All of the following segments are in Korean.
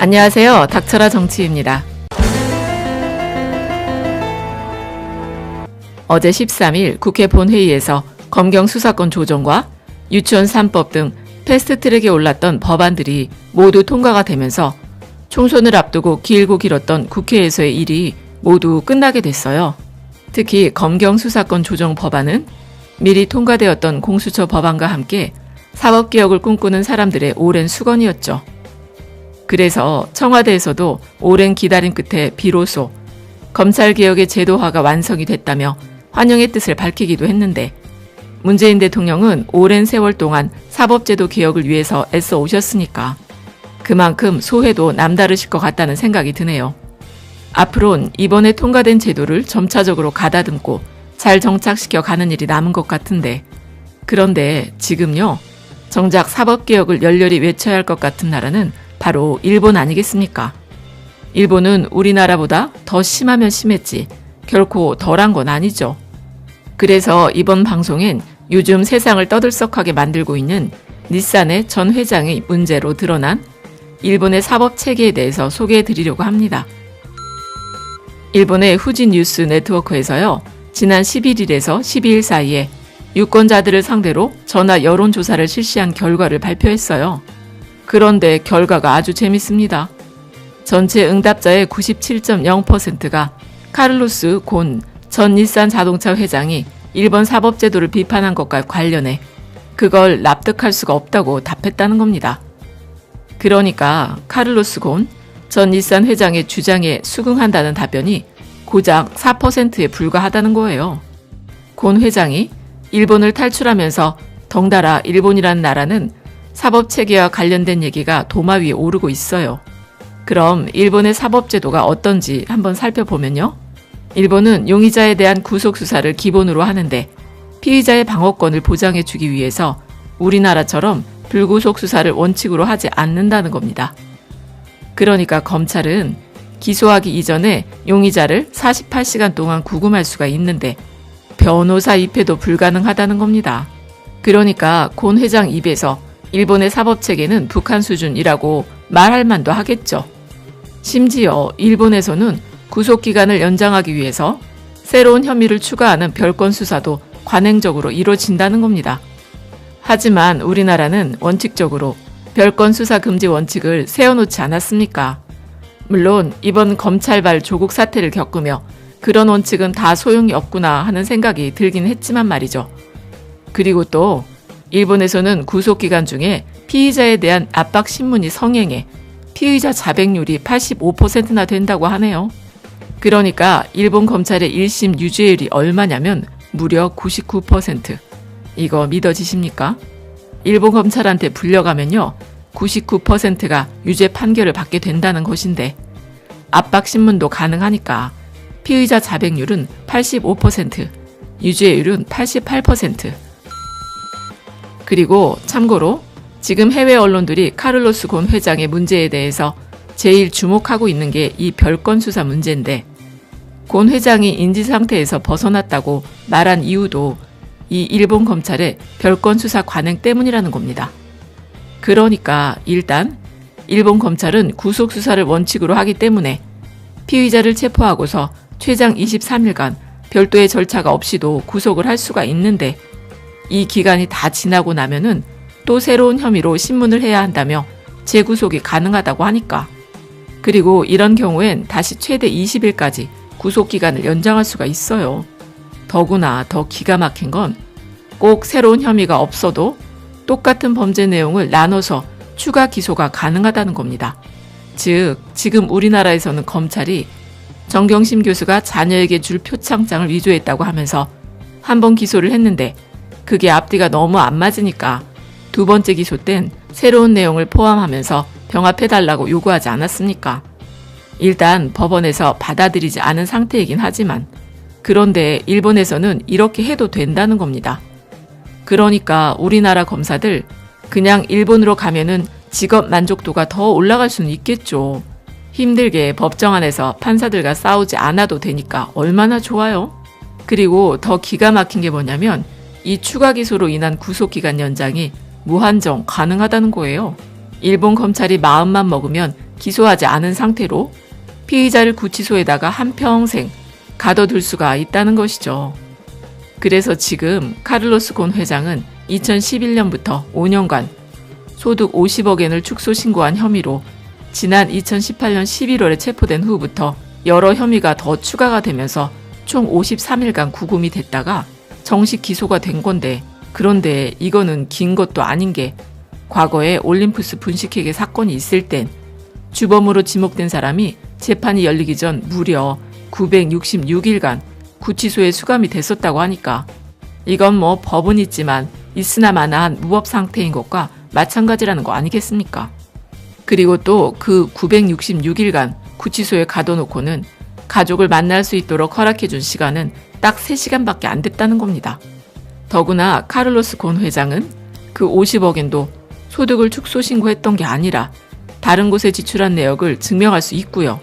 안녕하세요. 닥쳐라 정치입니다. 어제 13일 국회 본회의에서 검경 수사권 조정과 유치원 3법 등 패스트트랙에 올랐던 법안들이 모두 통과가 되면서 총선을 앞두고 길고 길었던 국회에서의 일이 모두 끝나게 됐어요. 특히 검경 수사권 조정 법안은 미리 통과되었던 공수처 법안과 함께 사법개혁을 꿈꾸는 사람들의 오랜 수건이었죠. 그래서 청와대에서도 오랜 기다림 끝에 비로소 검찰개혁의 제도화가 완성이 됐다며 환영의 뜻을 밝히기도 했는데, 문재인 대통령은 오랜 세월 동안 사법제도 개혁을 위해서 애써 오셨으니까 그만큼 소회도 남다르실 것 같다는 생각이 드네요. 앞으론 이번에 통과된 제도를 점차적으로 가다듬고 잘 정착시켜 가는 일이 남은 것 같은데, 그런데 지금요, 정작 사법개혁을 열렬히 외쳐야 할 것 같은 나라는 바로 일본 아니겠습니까? 일본은 우리나라보다 더 심하면 심했지 결코 덜한 건 아니죠. 그래서 이번 방송엔 요즘 세상을 떠들썩하게 만들고 있는 닛산의 전 회장의 문제로 드러난 일본의 사법 체계에 대해서 소개해 드리려고 합니다. 일본의 후진 뉴스 네트워크에서요, 지난 11일에서 12일 사이에 유권자들을 상대로 전화 여론조사를 실시한 결과를 발표했어요. 그런데 결과가 아주 재밌습니다. 전체 응답자의 97.0%가 카를로스 곤 전 닛산 자동차 회장이 일본 사법제도를 비판한 것과 관련해 그걸 납득할 수가 없다고 답했다는 겁니다. 그러니까 카를로스 곤 전 닛산 회장의 주장에 수긍한다는 답변이 고작 4%에 불과하다는 거예요. 곤 회장이 일본을 탈출하면서 덩달아 일본이라는 나라는 사법체계와 관련된 얘기가 도마 위에 오르고 있어요. 그럼 일본의 사법제도가 어떤지 한번 살펴보면요. 일본은 용의자에 대한 구속수사를 기본으로 하는데, 피의자의 방어권을 보장해주기 위해서 우리나라처럼 불구속 수사를 원칙으로 하지 않는다는 겁니다. 그러니까 검찰은 기소하기 이전에 용의자를 48시간 동안 구금할 수가 있는데 변호사 입회도 불가능하다는 겁니다. 그러니까 곤 회장 입에서 일본의 사법체계는 북한 수준이라고 말할 만도 하겠죠. 심지어 일본에서는 구속기간을 연장하기 위해서 새로운 혐의를 추가하는 별건 수사도 관행적으로 이루어진다는 겁니다. 하지만 우리나라는 원칙적으로 별건 수사 금지 원칙을 세워놓지 않았습니까? 물론 이번 검찰발 조국 사태를 겪으며 그런 원칙은 다 소용이 없구나 하는 생각이 들긴 했지만 말이죠. 그리고 또 일본에서는 구속기간 중에 피의자에 대한 압박 신문이 성행해 피의자 자백률이 85%나 된다고 하네요. 그러니까 일본 검찰의 1심 유죄율이 얼마냐면 무려 99%. 이거 믿어지십니까? 일본 검찰한테 불려가면요, 99%가 유죄 판결을 받게 된다는 것인데, 압박 신문도 가능하니까 피의자 자백률은 85%, 유죄율은 88%. 그리고 참고로 지금 해외 언론들이 카를로스 곤 회장의 문제에 대해서 제일 주목하고 있는 게 이 별건 수사 문제인데, 곤 회장이 인지 상태에서 벗어났다고 말한 이유도 이 일본 검찰의 별건 수사 관행 때문이라는 겁니다. 그러니까 일단 일본 검찰은 구속 수사를 원칙으로 하기 때문에 피의자를 체포하고서 최장 23일간 별도의 절차가 없이도 구속을 할 수가 있는데, 이 기간이 다 지나고 나면은 또 새로운 혐의로 신문을 해야 한다며 재구속이 가능하다고 하니까. 그리고 이런 경우엔 다시 최대 20일까지 구속기간을 연장할 수가 있어요. 더구나 더 기가 막힌 건 꼭 새로운 혐의가 없어도 똑같은 범죄 내용을 나눠서 추가 기소가 가능하다는 겁니다. 즉, 지금 우리나라에서는 검찰이 정경심 교수가 자녀에게 줄 표창장을 위조했다고 하면서 한 번 기소를 했는데 그게 앞뒤가 너무 안 맞으니까 두 번째 기소 땐 새로운 내용을 포함하면서 병합해달라고 요구하지 않았습니까? 일단 법원에서 받아들이지 않은 상태이긴 하지만, 그런데 일본에서는 이렇게 해도 된다는 겁니다. 그러니까 우리나라 검사들 그냥 일본으로 가면은 직업 만족도가 더 올라갈 수는 있겠죠. 힘들게 법정 안에서 판사들과 싸우지 않아도 되니까 얼마나 좋아요. 그리고 더 기가 막힌 게 뭐냐면 이 추가 기소로 인한 구속기간 연장이 무한정 가능하다는 거예요. 일본 검찰이 마음만 먹으면 기소하지 않은 상태로 피의자를 구치소에다가 한평생 가둬둘 수가 있다는 것이죠. 그래서 지금 카를로스 곤 회장은 2011년부터 5년간 소득 50억엔을 축소 신고한 혐의로 지난 2018년 11월에 체포된 후부터 여러 혐의가 더 추가가 되면서 총 53일간 구금이 됐다가 정식 기소가 된 건데, 그런데 이거는 긴 것도 아닌 게 과거에 올림푸스 분식회계 사건이 있을 땐 주범으로 지목된 사람이 재판이 열리기 전 무려 966일간 구치소에 수감이 됐었다고 하니까 이건 뭐 법은 있지만 있으나마나한 무법 상태인 것과 마찬가지라는 거 아니겠습니까? 그리고 또 그 966일간 구치소에 가둬놓고는 가족을 만날 수 있도록 허락해준 시간은 딱 3시간밖에 안 됐다는 겁니다. 더구나 카를로스 곤 회장은 그 50억엔도 소득을 축소 신고했던 게 아니라 다른 곳에 지출한 내역을 증명할 수 있고요.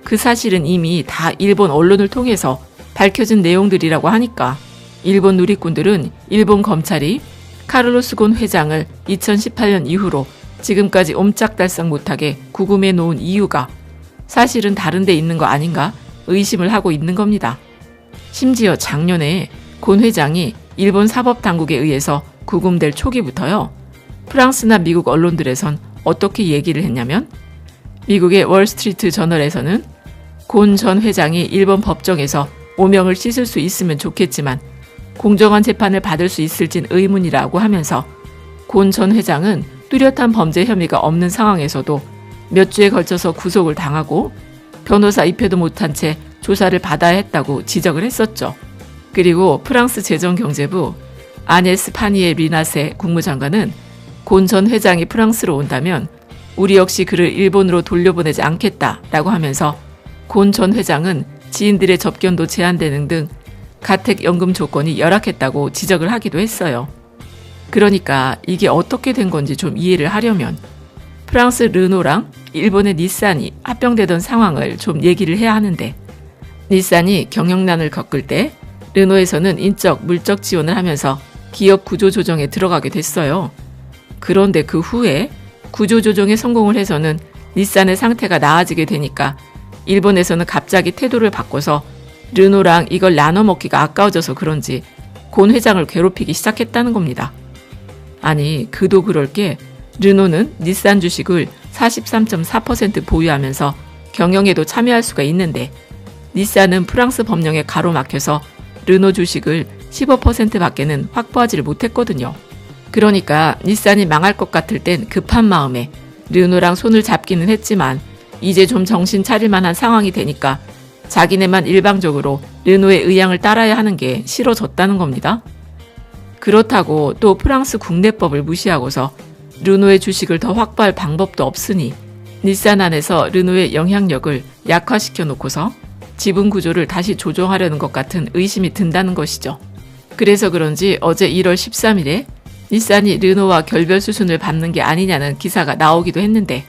그 사실은 이미 다 일본 언론을 통해서 밝혀진 내용들이라고 하니까 일본 누리꾼들은 일본 검찰이 카를로스 곤 회장을 2018년 이후로 지금까지 옴짝달싹 못하게 구금해 놓은 이유가 사실은 다른 데 있는 거 아닌가 의심을 하고 있는 겁니다. 심지어 작년에 곤 회장이 일본 사법당국에 의해서 구금될 초기부터요. 프랑스나 미국 언론들에선 어떻게 얘기를 했냐면 미국의 월스트리트 저널에서는 곤 전 회장이 일본 법정에서 오명을 씻을 수 있으면 좋겠지만 공정한 재판을 받을 수 있을진 의문이라고 하면서 곤 전 회장은 뚜렷한 범죄 혐의가 없는 상황에서도 몇 주에 걸쳐서 구속을 당하고 변호사 입회도 못한 채 조사를 받아야 했다고 지적을 했었죠. 그리고 프랑스 재정경제부 아네스 파니에 리나세 국무장관은 곤 전 회장이 프랑스로 온다면 우리 역시 그를 일본으로 돌려보내지 않겠다라고 하면서 곤 전 회장은 지인들의 접견도 제한되는 등 가택연금 조건이 열악했다고 지적을 하기도 했어요. 그러니까 이게 어떻게 된 건지 좀 이해를 하려면 프랑스 르노랑 일본의 닛산이 합병되던 상황을 좀 얘기를 해야 하는데, 닛산이 경영난을 겪을 때 르노에서는 인적, 물적 지원을 하면서 기업 구조 조정에 들어가게 됐어요. 그런데 그 후에 구조 조정에 성공을 해서는 닛산의 상태가 나아지게 되니까 일본에서는 갑자기 태도를 바꿔서 르노랑 이걸 나눠 먹기가 아까워져서 그런지 곤 회장을 괴롭히기 시작했다는 겁니다. 아니, 그도 그럴 게 르노는 닛산 주식을 43.4% 보유하면서 경영에도 참여할 수가 있는데 닛산은 프랑스 법령에 가로막혀서 르노 주식을 15%밖에는 확보하지를 못했거든요. 그러니까 닛산이 망할 것 같을 땐 급한 마음에 르노랑 손을 잡기는 했지만 이제 좀 정신 차릴 만한 상황이 되니까 자기네만 일방적으로 르노의 의향을 따라야 하는 게 싫어졌다는 겁니다. 그렇다고 또 프랑스 국내법을 무시하고서 르노의 주식을 더 확보할 방법도 없으니 닛산 안에서 르노의 영향력을 약화시켜 놓고서 지분 구조를 다시 조정하려는 것 같은 의심이 든다는 것이죠. 그래서 그런지 어제 1월 13일에 닛산이 르노와 결별 수순을 밟는 게 아니냐는 기사가 나오기도 했는데,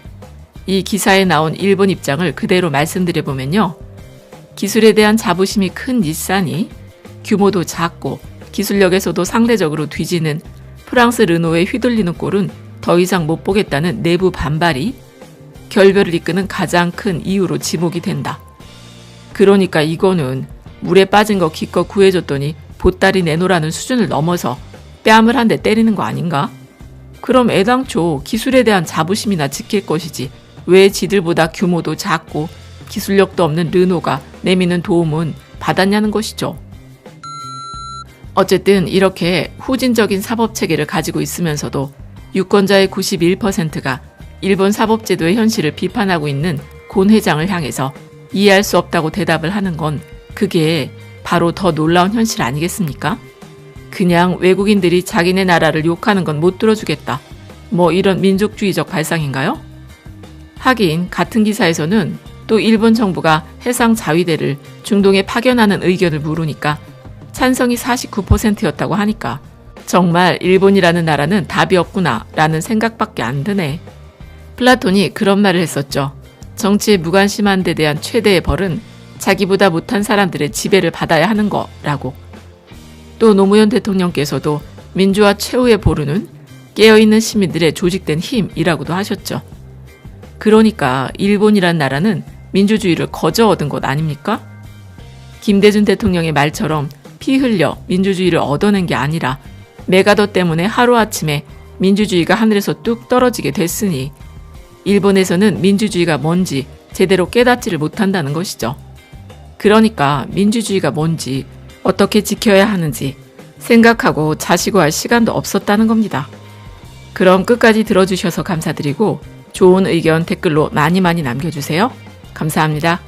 이 기사에 나온 일본 입장을 그대로 말씀드려보면요. 기술에 대한 자부심이 큰 닛산이 규모도 작고 기술력에서도 상대적으로 뒤지는 프랑스 르노에 휘둘리는 꼴은 더 이상 못 보겠다는 내부 반발이 결별을 이끄는 가장 큰 이유로 지목이 된다. 그러니까 이거는 물에 빠진 거 기껏 구해줬더니 보따리 내놓으라는 수준을 넘어서 뺨을 한 대 때리는 거 아닌가? 그럼 애당초 기술에 대한 자부심이나 지킬 것이지 왜 지들보다 규모도 작고 기술력도 없는 르노가 내미는 도움은 받았냐는 것이죠. 어쨌든 이렇게 후진적인 사법체계를 가지고 있으면서도 유권자의 91%가 일본 사법제도의 현실을 비판하고 있는 곤 회장을 향해서 이해할 수 없다고 대답을 하는 건 그게 바로 더 놀라운 현실 아니겠습니까? 그냥 외국인들이 자기네 나라를 욕하는 건 못 들어주겠다. 뭐 이런 민족주의적 발상인가요? 하긴 같은 기사에서는 또 일본 정부가 해상 자위대를 중동에 파견하는 의견을 물으니까 찬성이 49%였다고 하니까 정말 일본이라는 나라는 답이 없구나 라는 생각밖에 안 드네. 플라톤이 그런 말을 했었죠. 정치에 무관심한 데 대한 최대의 벌은 자기보다 못한 사람들의 지배를 받아야 하는 거라고. 또 노무현 대통령께서도 민주화 최후의 보루는 깨어있는 시민들의 조직된 힘이라고도 하셨죠. 그러니까 일본이란 나라는 민주주의를 거저 얻은 것 아닙니까? 김대중 대통령의 말처럼 피 흘려 민주주의를 얻어낸 게 아니라 메가더 때문에 하루아침에 민주주의가 하늘에서 뚝 떨어지게 됐으니 일본에서는 민주주의가 뭔지 제대로 깨닫지를 못한다는 것이죠. 그러니까 민주주의가 뭔지 어떻게 지켜야 하는지 생각하고 자시고 할 시간도 없었다는 겁니다. 그럼 끝까지 들어주셔서 감사드리고 좋은 의견 댓글로 많이 남겨주세요. 감사합니다.